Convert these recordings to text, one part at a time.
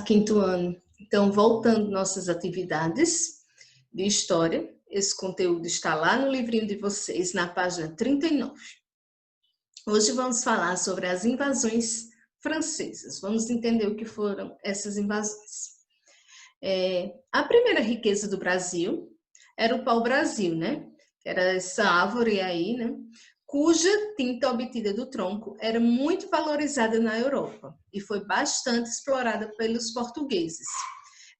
quinto ano. Então, voltando nossas atividades de história, esse conteúdo está lá no livrinho de vocês, na página 39. Hoje vamos falar sobre as invasões francesas. Vamos entender o que foram essas invasões. A primeira riqueza do Brasil era o pau-brasil, né? Era essa árvore aí, né? Cuja tinta obtida do tronco era muito valorizada na Europa e foi bastante explorada pelos portugueses.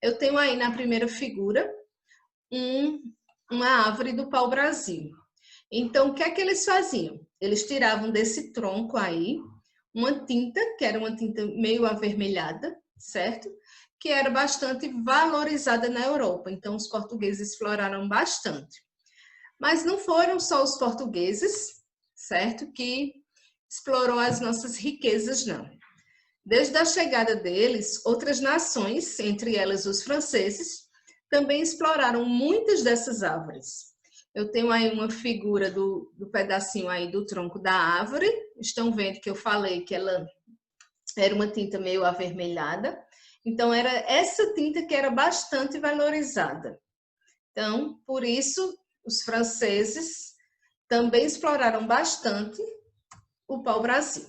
Eu tenho aí na primeira figura uma árvore do pau-brasil. Então, o que é que eles faziam? Eles tiravam desse tronco aí uma tinta, que era uma tinta meio avermelhada, certo? Que era bastante valorizada na Europa. Então, os portugueses exploraram bastante. Mas não foram só os portugueses, certo? Que explorou as nossas riquezas, não. Desde a chegada deles, outras nações, entre elas os franceses, também exploraram muitas dessas árvores. Eu tenho aí uma figura do pedacinho aí do tronco da árvore. Estão vendo que eu falei que ela era uma tinta meio avermelhada. Então, era essa tinta que era bastante valorizada. Então, por isso, os franceses também exploraram bastante o pau-brasil.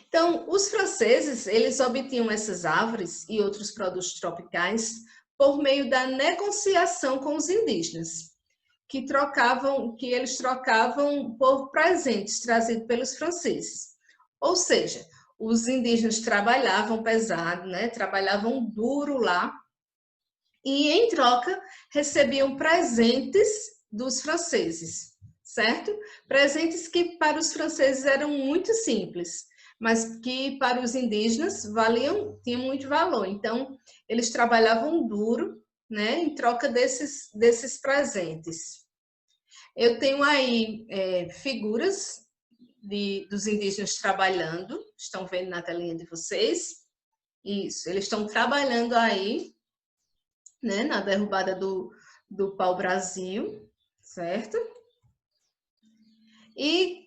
Então, os franceses, eles obtinham essas árvores e outros produtos tropicais por meio da negociação com os indígenas, que eles trocavam por presentes trazidos pelos franceses. Ou seja, os indígenas trabalhavam pesado, né? Trabalhavam duro lá, e em troca recebiam presentes dos franceses, certo? Presentes que para os franceses eram muito simples, mas que para os indígenas tinham muito valor. Então, eles trabalhavam duro, né, em troca desses presentes. Eu tenho aí figuras dos indígenas trabalhando, estão vendo na telinha de vocês? Isso, eles estão trabalhando aí, né, na derrubada do pau-brasil, certo? E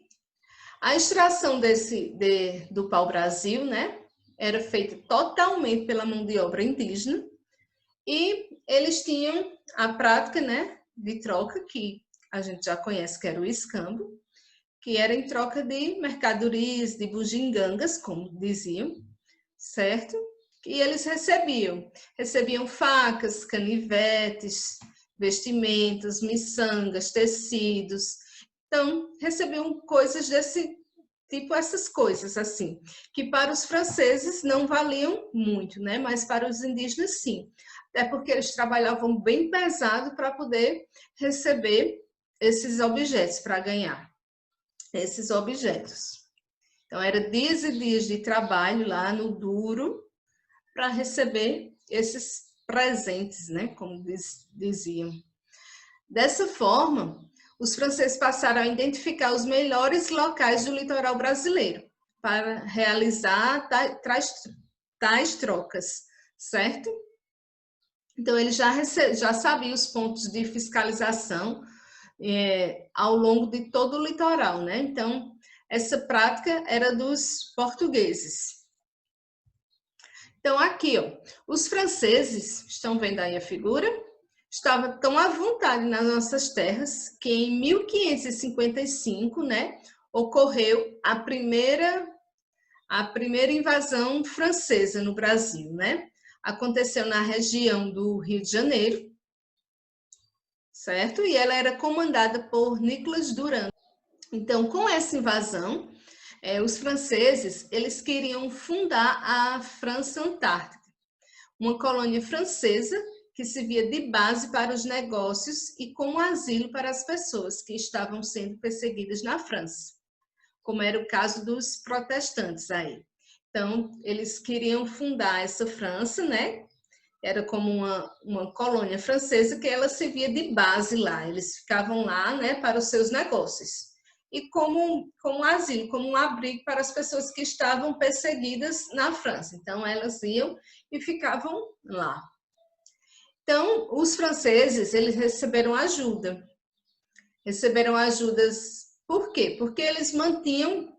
a extração do pau-brasil, né, era feita totalmente pela mão de obra indígena e eles tinham a prática, né, de troca, que a gente já conhece que era o escambo, que era em troca de mercadorias, de bugigangas, como diziam, certo? E eles recebiam facas, canivetes, vestimentas, miçangas, tecidos. Então, recebiam coisas desse tipo, essas coisas assim, que para os franceses não valiam muito, né? Mas para os indígenas sim. Até porque eles trabalhavam bem pesado para poder receber esses objetos, para ganhar esses objetos. Então, era dias e dias de trabalho lá no duro para receber esses presentes, né, como diziam. Dessa forma, os franceses passaram a identificar os melhores locais do litoral brasileiro para realizar tais trocas, certo? Então, eles já sabiam os pontos de fiscalização ao longo de todo o litoral, né? Então, essa prática era dos portugueses. Então, aqui, ó, os franceses, estão vendo aí a figura? Estavam tão à vontade nas nossas terras que em 1555, né, ocorreu a primeira invasão francesa no Brasil, né? Aconteceu na região do Rio de Janeiro, certo? E ela era comandada por Nicolas Durand. Então, com essa invasão, os franceses, eles queriam fundar a França Antártica, uma colônia francesa que servia de base para os negócios e como asilo para as pessoas que estavam sendo perseguidas na França, como era o caso dos protestantes aí. Então, eles queriam fundar essa França, né? Era como uma colônia francesa que ela servia de base lá, eles ficavam lá, né, para os seus negócios. E como asilo, como um abrigo para as pessoas que estavam perseguidas na França. Então, elas iam e ficavam lá. Então, os franceses, eles receberam ajuda. Receberam ajudas, por quê? Porque eles mantinham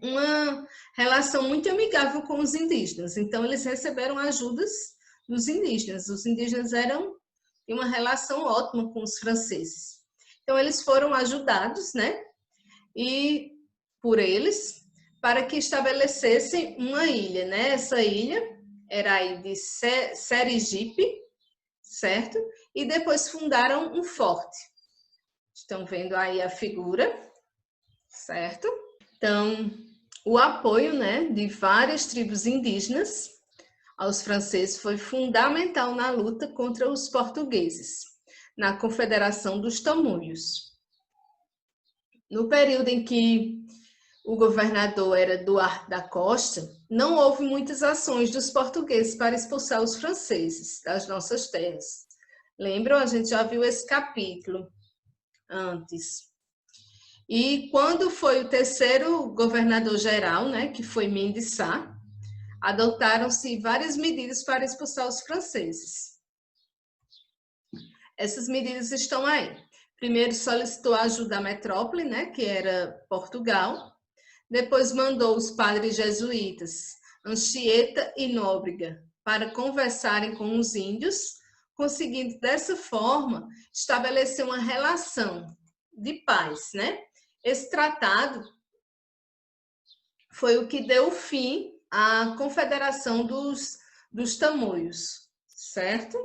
uma relação muito amigável com os indígenas. Então, eles receberam ajudas dos indígenas. Os indígenas tinham uma relação ótima com os franceses. Então, eles foram ajudados, né? E por eles, para que estabelecessem uma ilha, né? Essa ilha era aí de Serigipe, certo? E depois fundaram um forte. Estão vendo aí a figura, certo? Então, o apoio, né, de várias tribos indígenas aos franceses foi fundamental na luta contra os portugueses, na Confederação dos Tamoios. No período em que o governador era Duarte da Costa, não houve muitas ações dos portugueses para expulsar os franceses das nossas terras. Lembram? A gente já viu esse capítulo antes. E quando foi o terceiro governador-geral, né, que foi Mendes Sá, adotaram-se várias medidas para expulsar os franceses. Essas medidas estão aí. Primeiro solicitou a ajuda à metrópole, né, que era Portugal. Depois mandou os padres jesuítas, Anchieta e Nóbrega, para conversarem com os índios, conseguindo dessa forma estabelecer uma relação de paz, né? Esse tratado foi o que deu fim à Confederação dos Tamoios, certo?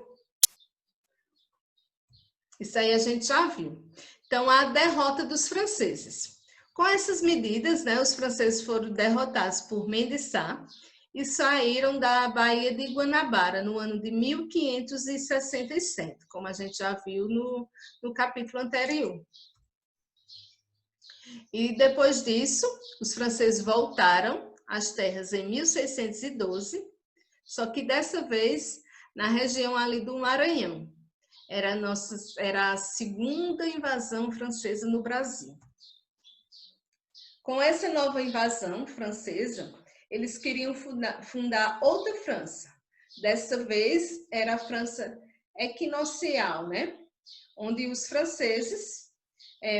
Isso aí a gente já viu. Então, a derrota dos franceses. Com essas medidas, né, os franceses foram derrotados por Mendes Sá e saíram da Baía de Guanabara no ano de 1567, como a gente já viu no capítulo anterior. E depois disso, os franceses voltaram às terras em 1612, só que dessa vez na região ali do Maranhão. Era a segunda invasão francesa no Brasil. Com essa nova invasão francesa, eles queriam fundar outra França. Dessa vez era a França equinocial, né? Onde os franceses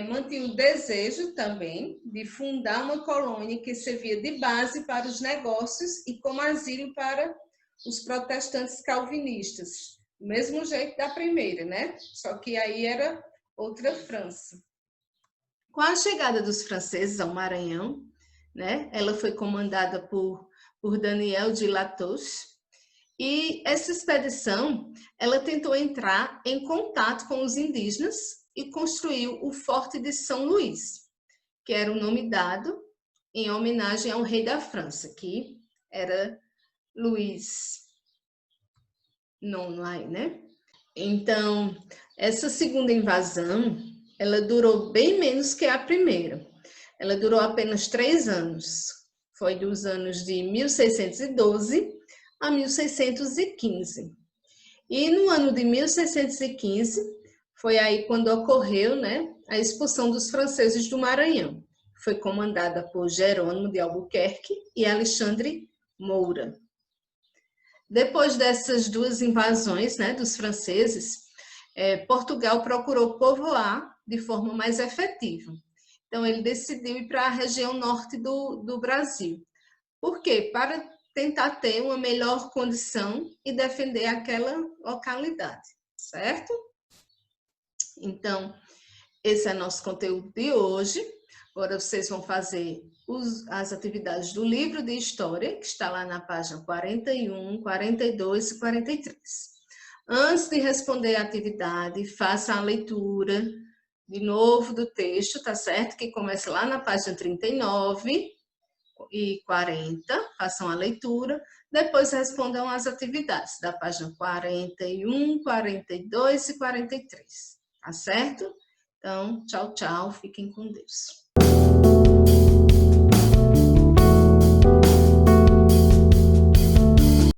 mantinham o desejo também de fundar uma colônia que servia de base para os negócios e como asilo para os protestantes calvinistas. Do mesmo jeito da primeira, né? Só que aí era outra França. Com a chegada dos franceses ao Maranhão, né? Ela foi comandada por Daniel de Latouche. E essa expedição, ela tentou entrar em contato com os indígenas e construiu o Forte de São Luís, que era o nome dado em homenagem ao rei da França, que era Luís IX, né? Então, essa segunda invasão, ela durou bem menos que a primeira. Ela durou apenas 3 anos. Foi dos anos de 1612 a 1615. E no ano de 1615, foi aí quando ocorreu, né, a expulsão dos franceses do Maranhão. Foi comandada por Jerônimo de Albuquerque e Alexandre Moura. Depois dessas duas invasões, né, dos franceses, Portugal procurou povoar de forma mais efetiva. Então, ele decidiu ir para a região norte do Brasil. Por quê? Para tentar ter uma melhor condição e defender aquela localidade, certo? Então, esse é nosso conteúdo de hoje. Agora vocês vão fazer as atividades do livro de história, que está lá na página 41, 42 e 43. Antes de responder a atividade, faça a leitura de novo do texto, tá certo? Que começa lá na página 39 e 40, façam a leitura, depois respondam as atividades da página 41, 42 e 43, tá certo? Então, tchau, tchau, fiquem com Deus.